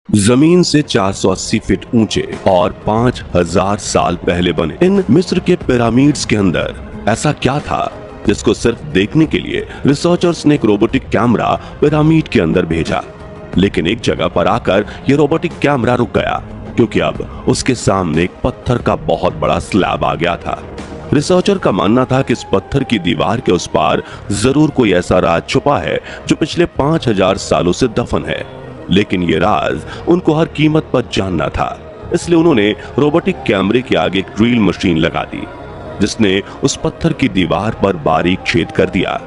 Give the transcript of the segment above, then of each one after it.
जमीन से 480 फीट ऊंचे और 5000 साल पहले बने इन मिस्र के पिरामिड्स के अंदर ऐसा क्या था जिसको सिर्फ देखने के लिए रिसर्चर्स ने एक रोबोटिक कैमरा पिरामिड के अंदर भेजा। लेकिन एक जगह पर आकर यह रोबोटिक कैमरा रुक गया क्योंकि अब उसके सामने एक पत्थर का बहुत बड़ा स्लैब आ गया था। रिसर्चर का मानना था कि इस पत्थर की दीवार के उस पार जरूर कोई ऐसा राज छुपा है जो पिछले 5000 सालों से दफन है। लेकिन ये राज उनको हर कीमत पर जानना था, इसलिए उन्होंने रोबोटिक कैमरे के आगे एक ड्रिल मशीन लगा दी जिसने उस पत्थर की दीवार पर बारीक छेद कर दिया।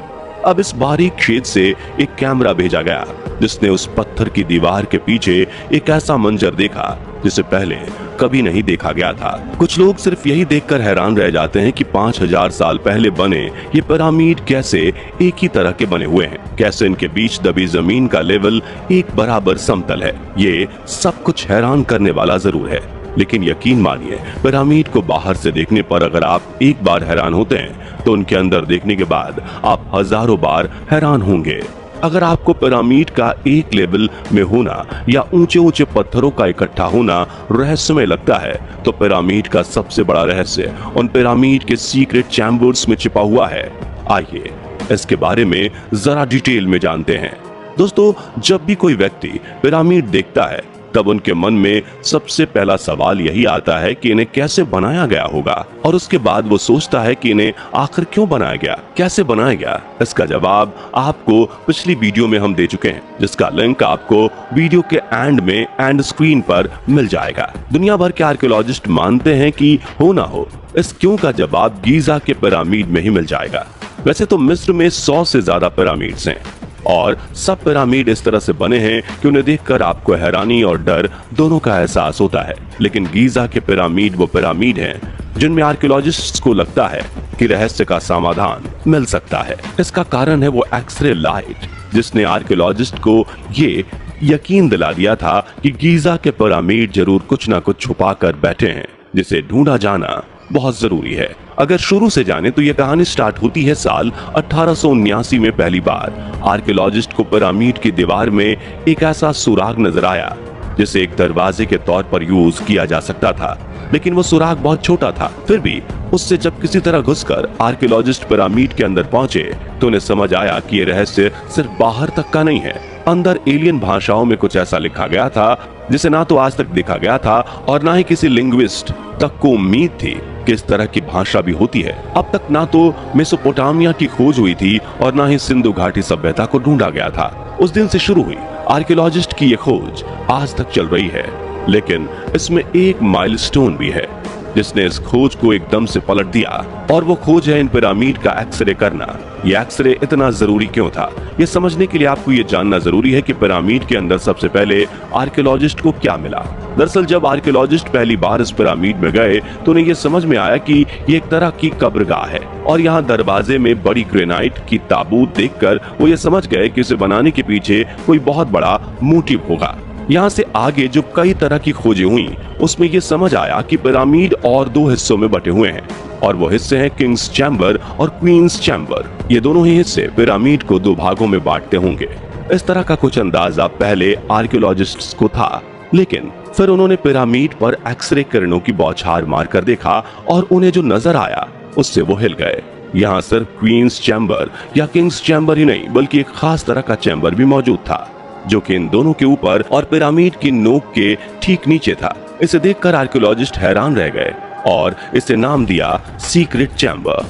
अब इस बारीक छेद से एक कैमरा भेजा गया जिसने उस पत्थर की दीवार के पीछे एक ऐसा मंजर देखा जिसे पहले कभी नहीं देखा गया था। कुछ लोग सिर्फ यही देखकर हैरान रह जाते हैं कि 5000 साल पहले बने ये पिरामिड कैसे एक ही तरह के बने हुए हैं, कैसे इनके बीच दबी जमीन का लेवल एक बराबर समतल है। ये सब कुछ हैरान करने वाला जरूर है, लेकिन यकीन मानिए पिरामिड को बाहर से देखने पर अगर आप एक बार हैरान होते हैं तो उनके अंदर देखने के बाद आप हजारों बार हैरान होंगे। अगर आपको पिरामिड का एक लेवल में होना या ऊंचे ऊंचे पत्थरों का इकट्ठा होना रहस्यमय लगता है, तो पिरामिड का सबसे बड़ा रहस्य उन पिरामिड के सीक्रेट चैम्बर्स में छिपा हुआ है। आइए इसके बारे में जरा डिटेल में जानते हैं। दोस्तों, जब भी कोई व्यक्ति पिरामिड देखता है तब उनके मन में सबसे पहला सवाल यही आता है कि इन्हें कैसे बनाया गया होगा, और उसके बाद वो सोचता है कि इन्हें आखिर क्यों बनाया गया, कैसे बनाया गया। इसका जवाब आपको पिछली वीडियो में हम दे चुके हैं, जिसका लिंक आपको वीडियो के एंड में एंड स्क्रीन पर मिल जाएगा। दुनिया भर के आर्कियोलॉजिस्ट मानते हैं कि हो ना हो इस क्यों का जवाब गीजा के पिरामिड में ही मिल जाएगा। वैसे तो मिस्र में 100 से ज्यादा पिरामिड्स हैं और सब पिरामिड इस तरह से बने हैं कि उन्हें देखकर आपको हैरानी और डर दोनों का एहसास होता है। लेकिन गीजा के पिरामिड वो पिरामिड हैं जिनमें आर्कियोलॉजिस्ट्स को लगता है कि रहस्य का समाधान मिल सकता है। इसका कारण है वो एक्सरे लाइट जिसने आर्कियोलॉजिस्ट को ये यकीन दिला दिया था कि गीजा के पिरामिड जरूर कुछ ना कुछ छुपा कर बैठे हैं जिसे ढूंढा जाना बहुत जरूरी है। अगर शुरू से जाने तो यह कहानी स्टार्ट होती है साल 1879 में। पहली बार आर्कियोलॉजिस्ट को पिरामिड की दीवार में एक ऐसा सुराग नजर आया जिसे एक दरवाजे के तौर पर यूज किया जा सकता था, लेकिन वो सुराग बहुत छोटा था। फिर भी उससे जब किसी तरह घुसकर आर्कियोलॉजिस्ट पिरामिड के अंदर पहुंचे तो उन्हें समझ आया कि यह रहस्य सिर्फ बाहर तक का नहीं है। अंदर एलियन भाषाओं में कुछ ऐसा लिखा गया था जिसे ना तो आज तक देखा गया था और ना ही किसी लिंग्विस्ट तक को उम्मीद थी कि इस तरह की भाषा भी होती है। अब तक ना तो मेसोपोटामिया की खोज हुई थी और ना ही सिंधु घाटी सभ्यता को ढूंढा गया था। उस दिन से शुरू हुई आर्कियोलॉजिस्ट की ये खोज आज तक चल रही है, लेकिन इसमें एक माइलस्टोन भी है जिसने इस खोज को एकदम से पलट दिया, और वो खोज है इन पिरामिड का एक्सरे करना। ये एक्सरे इतना जरूरी क्यों था, ये समझने के लिए आपको ये जानना जरूरी है कि पिरामिड के अंदर सबसे पहले आर्कियोलॉजिस्ट को क्या मिला। दरअसल जब आर्कियोलॉजिस्ट पहली बार इस पिरामिड में गए तो उन्हें ये समझ में आया कि ये एक तरह की कब्रगाह है, और यहाँ दरवाजे में बड़ी ग्रेनाइट की ताबूत देखकर वो ये समझ गए कि इसे बनाने के पीछे कोई बहुत बड़ा मोटिव होगा। यहाँ से आगे जो कई तरह की खोजें हुई उसमें ये समझ आया कि पिरामिड और दो हिस्सों में बटे हुए हैं, और वो हिस्से हैं किंग्स चैम्बर और क्वींस चैम्बर। ये दोनों ही हिस्से पिरामिड को दो भागों में बांटते होंगे। इस तरह का कुछ अंदाजा पहले आर्कियोलॉजिस्ट्स को था, लेकिन फिर उन्होंने पिरामिड पर एक्सरे किरणों की बौछार मारकर देखा और उन्हें जो नजर आया उससे वो हिल गए। यहाँ सिर्फ क्वींस चैम्बर या किंग्स चैम्बर ही नहीं बल्कि एक खास तरह का चैम्बर भी मौजूद था जो कि इन दोनों के ऊपर और पिरामिड की नोक के ठीक नीचे था। इसे देखकर आर्कियोलॉजिस्ट हैरान रह गए और इसे नाम दिया सीक्रेट चैम्बर।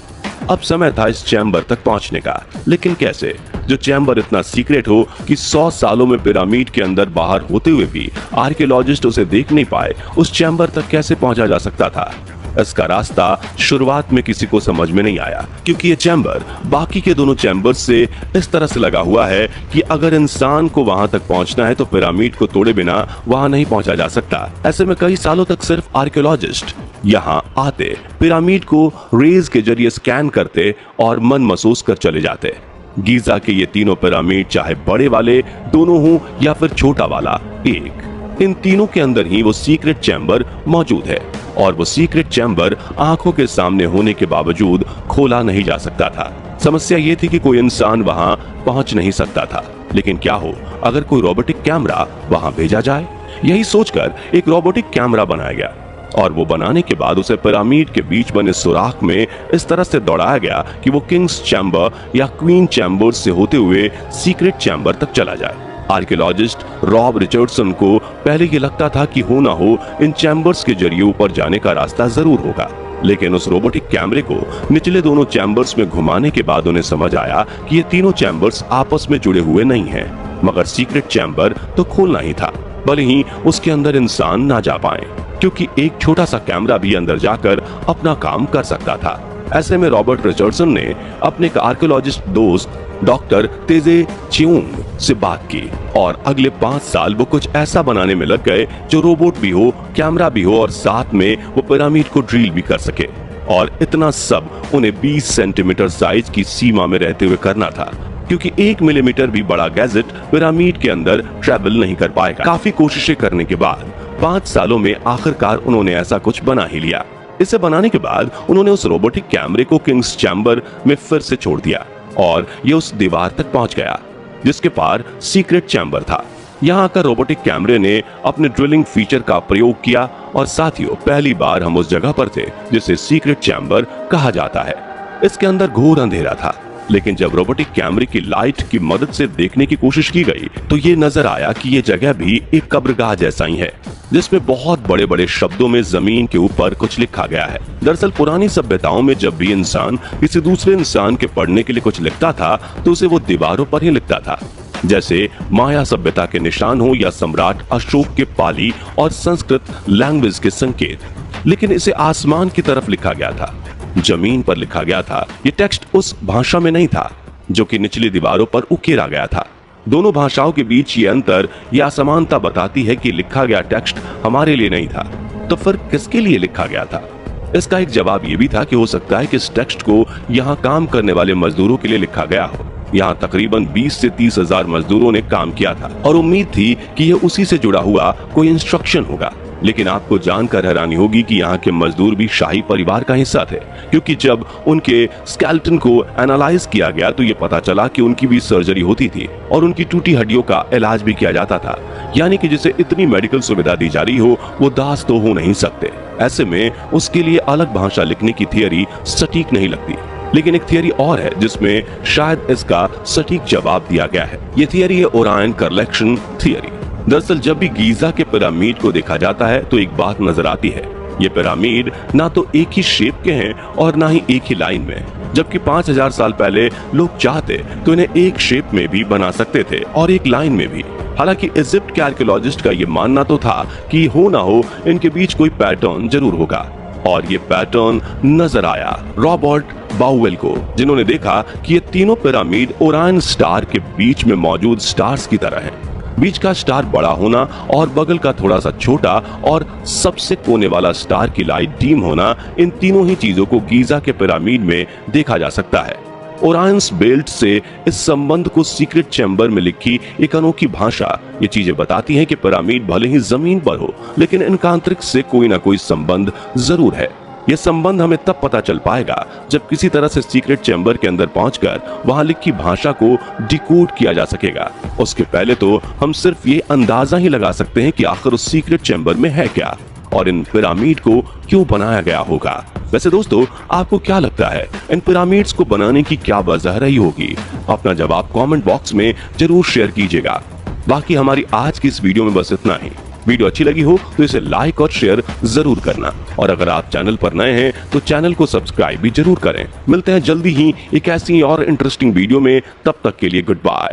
अब समय था इस चैम्बर तक पहुंचने का, लेकिन कैसे? जो चैम्बर इतना सीक्रेट हो कि 100 सालों में पिरामिड के अंदर बाहर होते हुए भी आर्कियोलॉजिस्ट उसे देख नहीं पाए, उस चैम्बर तक कैसे पहुंचा जा सकता था? इसका रास्ता शुरुआत में किसी को समझ में नहीं आया, क्योंकि ये चैम्बर बाकी के दोनों चैम्बर से इस तरह से लगा हुआ है कि अगर इंसान को वहां तक पहुंचना है तो पिरामिड को तोड़े बिना वहां नहीं पहुंचा जा सकता। ऐसे में कई सालों तक सिर्फ आर्कियोलॉजिस्ट यहाँ आते, पिरामिड को रेज के जरिए स्कैन करते और मन महसूस कर चले जाते। गीजा के ये तीनों पिरामिड, चाहे बड़े वाले दोनों हों या फिर छोटा वाला एक, इन तीनों के अंदर ही वो सीक्रेट चैम्बर मौजूद है, और वो सीक्रेट चैम्बर आंखों के सामने होने के बावजूद खोला नहीं जा सकता था। समस्या ये थी कि कोई इंसान वहां पहुंच नहीं सकता था। लेकिन क्या हो अगर कोई रोबोटिक कैमरा वहां भेजा जाए? यही सोचकर एक रोबोटिक कैमरा बनाया गया और वो बनाने के बाद उसे पिरामिड के बीच बने सुराख में इस तरह से दौड़ाया गया कि वो किंग्स चैम्बर या क्वीन चैम्बर से होते हुए सीक्रेट चैम्बर तक चला जाए। आर्कियोलॉजिस्ट रॉब रिचर्डसन को पहले ये लगता था कि हो ना हो इन चैम्बर्स के जरिए ऊपर जाने का रास्ता जरूर होगा, लेकिन उस रोबोटिक कैमरे को निचले दोनों चैम्बर्स में घुमाने के बाद उन्हें समझ आया कि ये तीनों चैम्बर्स आपस में जुड़े हुए नहीं हैं, मगर सीक्रेट चैम्बर तो खोलना ही था, भले ही उसके अंदर इंसान ना जा पाए, क्योंकि एक छोटा सा कैमरा भी अंदर जाकर अपना काम कर सकता था। ऐसे में रॉबर्ट रिचर्डसन ने अपने आर्कियोलॉजिस्ट दोस्त डॉक्टर तेजे चियोंग से बात की और अगले 5 साल वो कुछ ऐसा बनाने में लग गए जो रोबोट भी हो, कैमरा भी हो और साथ में वो पिरामिड को ड्रिल भी कर सके। और इतना सब उन्हें 20 सेंटीमीटर साइज की सीमा में रहते हुए करना था, क्योंकि 1 मिलीमीटर भी बड़ा गैजेट पिरामिड के अंदर ट्रेवल नहीं कर पाएगा। काफी कोशिशें करने के बाद 5 सालों में आखिरकार उन्होंने ऐसा कुछ बना ही लिया। इसे बनाने के बाद उन्होंने उस रोबोटिक कैमरे को किंग्स चैम्बर में फिर से छोड़ दिया और ये उस दीवार तक पहुंच गया जिसके पार सीक्रेट चैम्बर था। यहाँ आकर रोबोटिक कैमरे ने अपने ड्रिलिंग फीचर का प्रयोग किया और साथियों, पहली बार हम उस जगह पर थे जिसे सीक्रेट चैम्बर कहा जाता है। इसके अंदर घोर अंधेरा था, लेकिन जब रोबोटिक कैमरे की लाइट की मदद से देखने की कोशिश की गई तो ये नजर आया कि ये जगह भी एक कब्रगाह जैसा ही है, जिसमें बहुत बड़े बड़े शब्दों में जमीन के ऊपर कुछ लिखा गया है। दरअसल पुरानी सभ्यताओं में जब भी इंसान किसी दूसरे इंसान के पढ़ने के लिए कुछ लिखता था तो उसे वो दीवारों पर ही लिखता था, जैसे माया सभ्यता के निशान हो या सम्राट अशोक के पाली और संस्कृत लैंग्वेज के संकेत। लेकिन इसे आसमान की तरफ लिखा गया था, जमीन पर लिखा गया था। ये टेक्स्ट उस भाषा में नहीं था जो कि निचली दीवारों पर उकेरा गया था। दोनों भाषाओं के बीच ये अंतर या असमानता बताती है कि लिखा गया टेक्स्ट हमारे लिए नहीं था, तो फिर किसके लिए लिखा गया था? इसका एक जवाब ये भी था कि हो सकता है कि इस टेक्स्ट को यहाँ काम करने वाले मजदूरों के लिए लिखा गया हो। यहाँ तकरीबन 20 से 30 हजार मजदूरों ने काम किया था और उम्मीद थी कि यह उसी से जुड़ा हुआ कोई इंस्ट्रक्शन होगा। लेकिन आपको जानकर हैरानी होगी कि यहाँ के मजदूर भी शाही परिवार का हिस्सा थे, क्योंकि जब उनके स्केलेटन को एनालाइज किया गया तो ये पता चला कि उनकी भी सर्जरी होती थी और उनकी टूटी हड्डियों का इलाज भी किया जाता था। यानी कि जिसे इतनी मेडिकल सुविधा दी जा रही हो वो दास तो हो नहीं सकते। ऐसे में उसके लिए अलग भाषा लिखने की थियरी सटीक नहीं लगती। लेकिन एक थियरी और है जिसमें शायद इसका सटीक जवाब दिया गया है। ये थियरी है ओरायन कलेक्शन थियरी। दरअसल जब भी गीजा के पिरामिड को देखा जाता है तो एक बात नजर आती है, ये पिरामिड ना तो एक ही शेप के हैं और ना ही एक ही लाइन में, जबकि 5000 साल पहले लोग चाहते तो इन्हें एक शेप में भी बना सकते थे और एक लाइन में भी। हालांकि इजिप्ट के आर्कियोलॉजिस्ट का ये मानना तो था कि हो ना हो इनके बीच कोई पैटर्न जरूर होगा, और ये पैटर्न नजर आया रॉबर्ट बाउवेल को, जिन्होंने देखा कि ये तीनों पिरामिड ओरायन स्टार के बीच में मौजूद स्टार्स की तरह हैं। बीच का स्टार बड़ा होना और बगल का थोड़ा सा छोटा और सबसे कोने वाला स्टार की लाइट डीम होना, इन तीनों ही चीजों को गीजा के पिरामिड में देखा जा सकता है। ओरायंस बेल्ट से इस संबंध को सीक्रेट चैम्बर में लिखी एक अनोखी भाषा ये चीजें बताती हैं कि पिरामिड भले ही जमीन पर हो, लेकिन इनका अंतरिक्ष से कोई ना कोई संबंध जरूर है। यह संबंध हमें तब पता चल पाएगा जब किसी तरह से सीक्रेट चैम्बर के अंदर पहुंचकर वहां लिखी भाषा को डिकोड किया जा सकेगा। उसके पहले तो हम सिर्फ ये अंदाजा ही लगा सकते हैं कि आखिर उस सीक्रेट चैम्बर में है क्या और इन पिरामिड को क्यों बनाया गया होगा। वैसे दोस्तों, आपको क्या लगता है इन पिरामिड्स को बनाने की क्या वजह रही होगी? अपना जवाब कमेंट बॉक्स में जरूर शेयर कीजिएगा। बाकी हमारी आज की इस वीडियो में बस इतना ही। वीडियो अच्छी लगी हो तो इसे लाइक और शेयर जरूर करना, और अगर आप चैनल पर नए हैं तो चैनल को सब्सक्राइब भी जरूर करें। मिलते हैं जल्दी ही एक ऐसी और इंटरेस्टिंग वीडियो में, तब तक के लिए गुड बाय।